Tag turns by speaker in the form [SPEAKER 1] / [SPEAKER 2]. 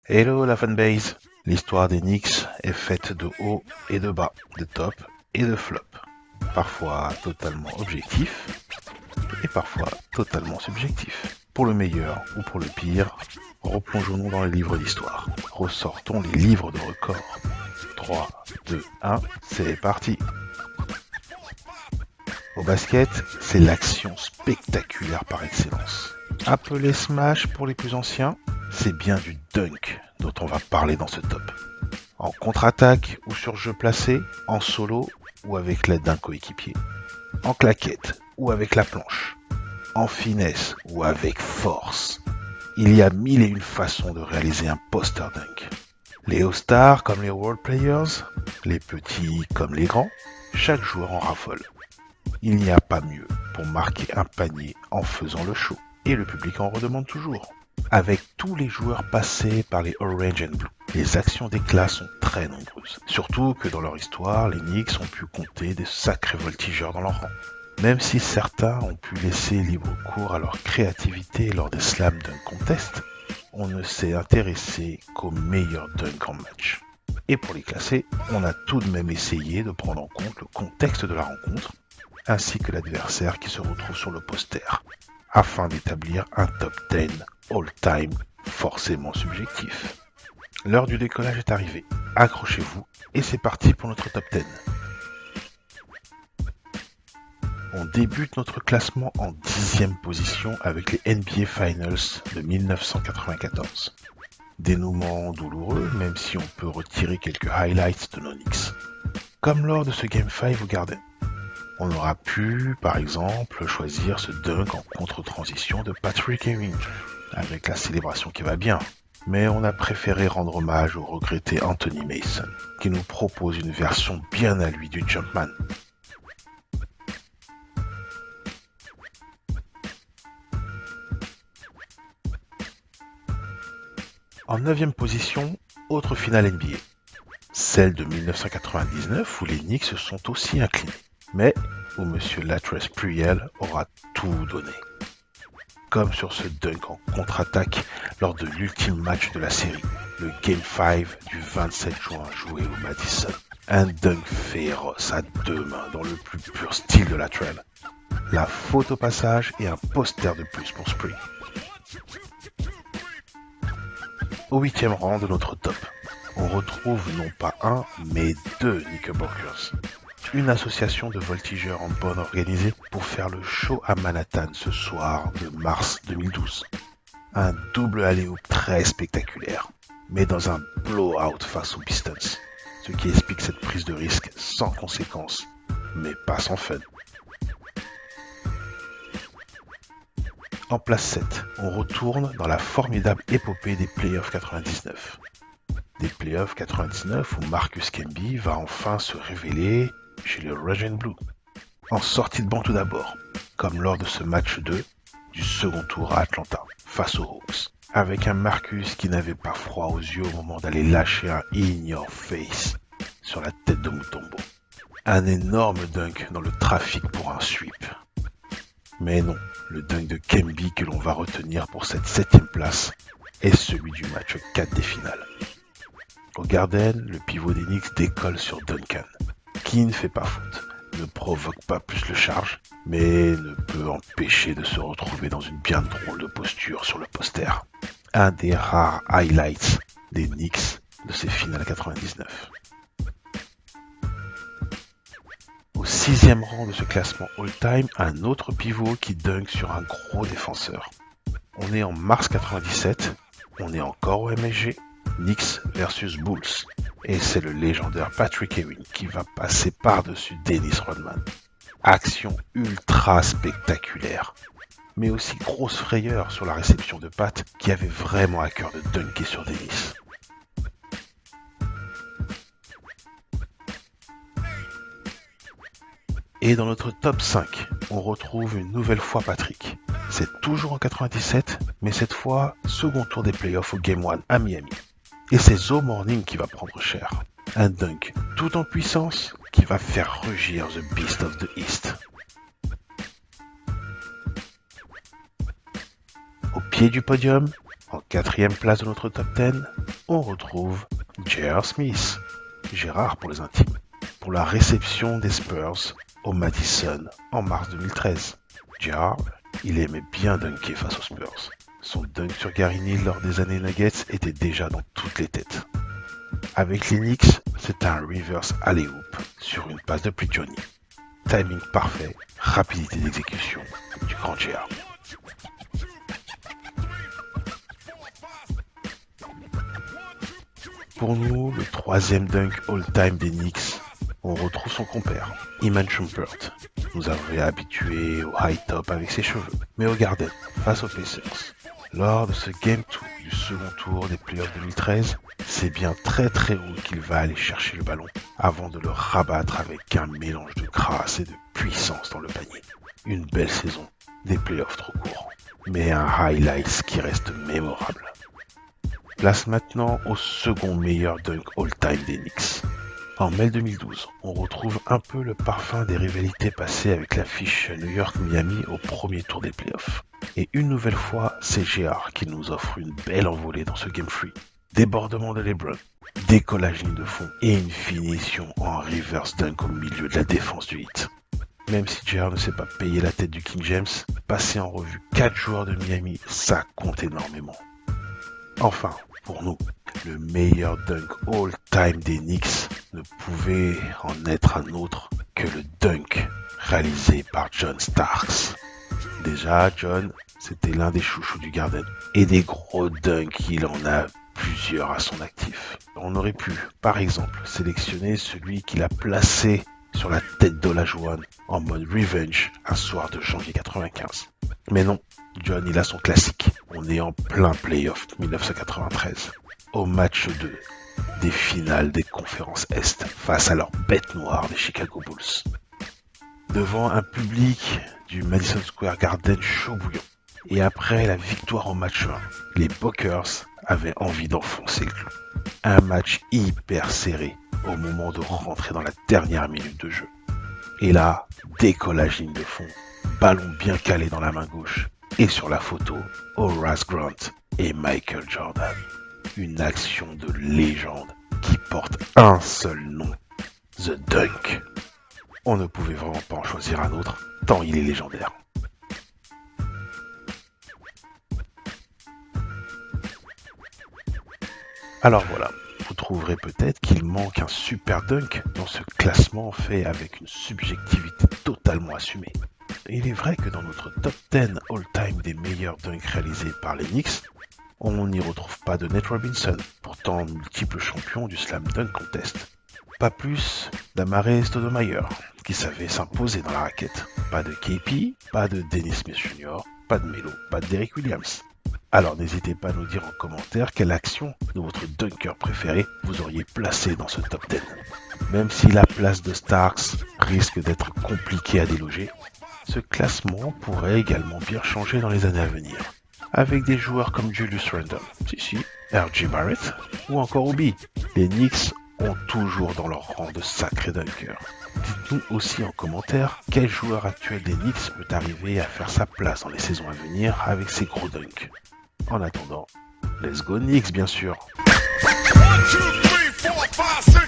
[SPEAKER 1] Hello la fanbase. L'histoire des Knicks est faite de haut et de bas, de top et de flop. Parfois totalement objectif et parfois totalement subjectif. Pour le meilleur ou pour le pire, replongeons-nous dans les livres d'histoire. Ressortons les livres de records. 3, 2, 1, c'est parti. Au basket, c'est l'action spectaculaire par excellence. Appelé Smash pour les plus anciens, c'est bien du dunk dont on va parler dans ce top. En contre-attaque ou sur jeu placé, en solo ou avec l'aide d'un coéquipier. En claquette ou avec la planche. En finesse ou avec force. Il y a mille et une façons de réaliser un poster dunk. Les All-Stars comme les Role Players, les petits comme les grands, chaque joueur en raffole. Il n'y a pas mieux pour marquer un panier en faisant le show. Et le public en redemande toujours. Avec tous les joueurs passés par les Orange and Blue, les actions d'éclat sont très nombreuses. Surtout que dans leur histoire, les Knicks ont pu compter des sacrés voltigeurs dans leur rang. Même si certains ont pu laisser libre cours à leur créativité lors des slam dunk contests, on ne s'est intéressé qu'aux meilleurs dunks en match. Et pour les classer, on a tout de même essayé de prendre en compte le contexte de la rencontre, ainsi que l'adversaire qui se retrouve sur le poster, afin d'établir un top 10 all-time forcément subjectif. L'heure du décollage est arrivée, accrochez-vous et c'est parti pour notre top 10. On débute notre classement en 10e position avec les NBA Finals de 1994. Dénouement douloureux, même si on peut retirer quelques highlights de nos Knicks. Comme lors de ce Game 5 au Garden. On aura pu, par exemple, choisir ce dunk en contre-transition de Patrick Ewing, avec la célébration qui va bien. Mais on a préféré rendre hommage au regretté Anthony Mason, qui nous propose une version bien à lui du Jumpman. En 9e position, autre finale NBA. Celle de 1999 où les Knicks se sont aussi inclinés, mais où Monsieur Latrell Sprewell aura tout donné. Comme sur ce dunk en contre-attaque lors de l'ultime match de la série, le Game 5 du 27 juin joué au Madison. Un dunk féroce à deux mains dans le plus pur style de Latrell. La faute au passage et un poster de plus pour Spree. Au 8e rang de notre top, on retrouve non pas un, mais deux Knickerbockers. Une association de voltigeurs en bonne organisée pour faire le show à Manhattan ce soir de mars 2012. Un double alley-oop très spectaculaire, mais dans un blowout face aux Pistons, ce qui explique cette prise de risque sans conséquence, mais pas sans fun. En place 7, on retourne dans la formidable épopée des Playoffs 99. Des Playoffs 99 où Marcus Camby va enfin se révéler chez le Orange and Blue. En sortie de banc tout d'abord, comme lors de ce match 2 du second tour à Atlanta, face aux Hawks, avec un Marcus qui n'avait pas froid aux yeux au moment d'aller lâcher un in your face sur la tête de Mutombo. Un énorme dunk dans le trafic pour un sweep. Mais non, le dunk de Camby que l'on va retenir pour cette 7e place est celui du match 4 des finales. Au Garden, le pivot des Knicks décolle sur Duncan, qui ne fait pas faute, ne provoque pas plus le charge, mais ne peut empêcher de se retrouver dans une bien drôle de posture sur le poster. Un des rares highlights des Knicks de ces finales 99. Au 6e rang de ce classement all-time, un autre pivot qui dunk sur un gros défenseur. On est en mars 97, on est encore au MSG, Knicks versus Bulls. Et c'est le légendaire Patrick Ewing qui va passer par-dessus Dennis Rodman. Action ultra spectaculaire, mais aussi grosse frayeur sur la réception de Pat qui avait vraiment à cœur de dunker sur Dennis. Et dans notre top 5, on retrouve une nouvelle fois Patrick. C'est toujours en 97, mais cette fois, second tour des playoffs au Game 1 à Miami. Et c'est Zo Morning qui va prendre cher. Un dunk tout en puissance qui va faire rugir The Beast of the East. Au pied du podium, en 4e place de notre top 10, on retrouve J.R. Smith, Gérard pour les intimes, pour la réception des Spurs au Madison en mars 2013. J.R., il aimait bien dunker face aux Spurs. Son dunk sur Gary Neal lors des années Nuggets était déjà dans toutes les têtes. Avec les Knicks, c'est un reverse alley-oop sur une passe de Prigioni. Timing parfait, rapidité d'exécution du grand J.R. Pour nous, le troisième dunk all-time des Knicks, on retrouve son compère, Iman Shumpert. Nous avait habitués au high top avec ses cheveux, mais au Garden, face aux Pacers. Lors de ce Game 2 du second tour des playoffs 2013, c'est bien très haut qu'il va aller chercher le ballon avant de le rabattre avec un mélange de grâce et de puissance dans le panier. Une belle saison, des playoffs trop courts, mais un highlight qui reste mémorable. Place maintenant au second meilleur dunk all-time des Knicks. En mai 2012, on retrouve un peu le parfum des rivalités passées avec l'affiche New York-Miami au premier tour des playoffs. Et une nouvelle fois, c'est J.R. qui nous offre une belle envolée dans ce Game 3. Débordement de LeBron, décollage ligne de fond et une finition en reverse dunk au milieu de la défense du Heat. Même si J.R. ne s'est pas payé la tête du King James, passer en revue 4 joueurs de Miami, ça compte énormément. Enfin, pour nous, le meilleur dunk all-time des Knicks ne pouvait en être un autre que le dunk réalisé par John Starks. Déjà, John, c'était l'un des chouchous du Garden. Et des gros dunks, il en a plusieurs à son actif. On aurait pu, par exemple, sélectionner celui qu'il a placé sur la tête d'Olajuwon en mode revenge un soir de janvier 95. Mais non, John, il a son classique. On est en plein playoff 1993. Au match 2 des finales des conférences Est face à leur bête noire des Chicago Bulls. Devant un public du Madison Square Garden chaud bouillant. Et après la victoire au match 1, les Buckers avaient envie d'enfoncer le clou. Un match hyper serré au moment de rentrer dans la dernière minute de jeu. Et là, décollage ligne de fond, ballon bien calé dans la main gauche. Et sur la photo, Horace Grant et Michael Jordan. Une action de légende qui porte un seul nom, The Dunk. On ne pouvait vraiment pas en choisir un autre, tant il est légendaire. Alors voilà, vous trouverez peut-être qu'il manque un super dunk dans ce classement fait avec une subjectivité totalement assumée. Il est vrai que dans notre top 10 all-time des meilleurs dunks réalisés par les Knicks, on n'y retrouve pas de Nate Robinson, pourtant multiple champion du Slam Dunk Contest. Pas plus d'Amare Stoudemire, qui savait s'imposer dans la raquette. Pas de KP, pas de Dennis Smith Jr., pas de Melo, pas de Derrick Williams. Alors n'hésitez pas à nous dire en commentaire quelle action de votre dunker préféré vous auriez placé dans ce top 10. Même si la place de Starks risque d'être compliquée à déloger, ce classement pourrait également bien changer dans les années à venir. Avec des joueurs comme Julius Randle, R.J. Barrett ou encore Obi. Les Knicks ont toujours dans leur rang de sacrés dunkers. Dites-nous aussi en commentaire quel joueur actuel des Knicks peut arriver à faire sa place dans les saisons à venir avec ses gros dunks. En attendant, let's go Knicks bien sûr. 1, 2, 3, 4, 5, 6